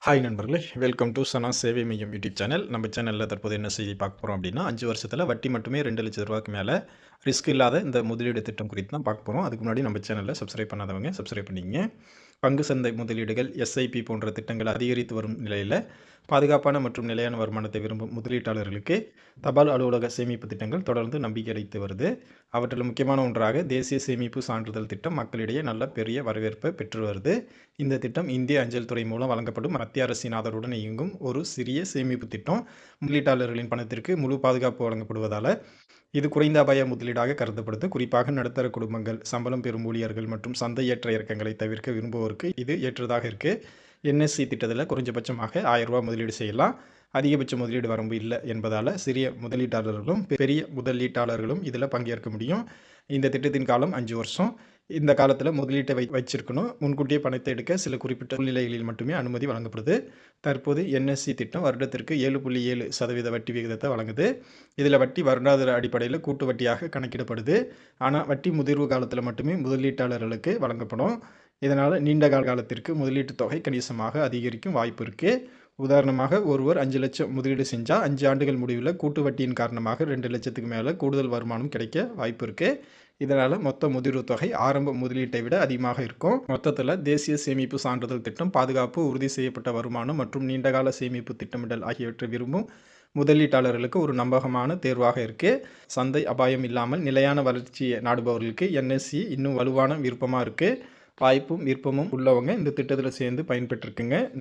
Hi நண்பர்களே! Welcome to சனா சேவை மையம் யூடியூப் சேனல். நம்ம சேனல்ல தற்போது என்ன செய்தி பார்க்க போறோம் அப்டின்னா, 5 வருஷத்துல வட்டி மட்டுமே ரூ. 2,00,000க்கு மேல ரிஸ்க் இல்லாத இந்த முதலீடு திட்டம் குறித்து தான் பார்க்க போறோம். அதுக்கு முன்னாடி நம்ம சேனல சப்ஸ்கிரைப் பண்ணாதவங்க சப்ஸ்கிரைப் பண்ணிக்கங்க. பங்கு சந்தை முதலீடுகள், எஸ்ஐபி போன்ற திட்டங்கள் அதிகரித்து வரும் நிலையில, பாதுகாப்பான மற்றும் நிலையான வருமானத்தை விரும்பும் முதலீட்டாளர்களுக்கு தபால் அலுவலக சேமிப்பு திட்டங்கள் தொடர்ந்து நம்பிக்கை அளித்து வருது. அவற்றில் முக்கியமான ஒன்றாக தேசிய சேமிப்பு சான்றிதழ் திட்டம் மக்களிடையே நல்ல பெரிய வரவேற்பை பெற்று வருது. இந்த திட்டம் இந்திய அஞ்சல் துறை மூலம் வழங்கப்படும் மத்திய அரசின் ஆதரவுடன் இயங்கும் ஒரு சிறிய சேமிப்பு திட்டம். முதலீட்டாளர்களின் பணத்திற்கு முழு பாதுகாப்பு வழங்கப்படுவதால இது குறைந்த அபாய முதலீடாக கருதப்படுது. குறிப்பாக நடுத்தர குடும்பங்கள், சம்பளம் பெறும் ஊழியர்கள் மற்றும் சந்தை ஏற்ற இறக்கங்களை தவிர்க்க விரும்புவோருக்கு இது ஏற்றதாக இருக்கு. என்எஸ்சி திட்டத்தில் குறைஞ்சபட்சமாக ரூ. 1000 முதலீடு செய்யலாம். அதிகபட்ச முதலீடு வரம்பு இல்லை என்பதால் சிறிய முதலீட்டாளர்களும் பெரிய முதலீட்டாளர்களும் இதில் பங்கேற்க முடியும். இந்த திட்டத்தின் காலம் 5 வருஷம். இந்த காலத்தில் முதலீட்டை வச்சிருக்கணும். முன்கூட்டியே பணத்தை எடுக்க சில குறிப்பிட்ட சூழ்நிலைகளில் மட்டுமே அனுமதி வழங்கப்படுது. தற்போது என்எஸ்சி திட்டம் வருடத்திற்கு 7.7% வட்டி விகிதத்தை வழங்குது. இதில் வட்டி வருடாந்திர அடிப்படையில் கூட்டு வட்டியாக கணக்கிடப்படுது. ஆனால் வட்டி முதிர்வு காலத்தில் மட்டுமே முதலீட்டாளர்களுக்கு வழங்கப்படும். இதனால் நீண்ட காலத்திற்கு முதலீட்டு தொகை கணிசமாக அதிகரிக்கும் வாய்ப்பு இருக்குது. உதாரணமாக ஒருவர் 5 லட்சம் முதலீடு செஞ்சால் 5 ஆண்டுகள் முடிவில் கூட்டு வட்டியின் காரணமாக 2 லட்சத்துக்கு மேலே கூடுதல் வருமானம் கிடைக்க வாய்ப்பு இருக்குது. இதனால் மொத்த முதிர்வு தொகை ஆரம்ப முதலீட்டை விட அதிகமாக இருக்கும். மொத்தத்தில் தேசிய சேமிப்பு சான்றிதழ் திட்டம் பாதுகாப்பு, உறுதி செய்யப்பட்ட வருமானம் மற்றும் நீண்டகால சேமிப்பு திட்டமிடல் ஆகியவற்றை விரும்பும் முதலீட்டாளர்களுக்கு ஒரு நம்பகமான தேர்வாக இருக்குது. சந்தை அபாயம் இல்லாமல் நிலையான வளர்ச்சியை நாடுபவர்களுக்கு என்எஸ்சி இன்னும் வலுவான விருப்பமாக இருக்குது. வாய்ப்பும் விருப்பமும் உள்ளவங்க இந்த திட்டத்தில் சேர்ந்து பயன்பெற்றிருக்குங்க.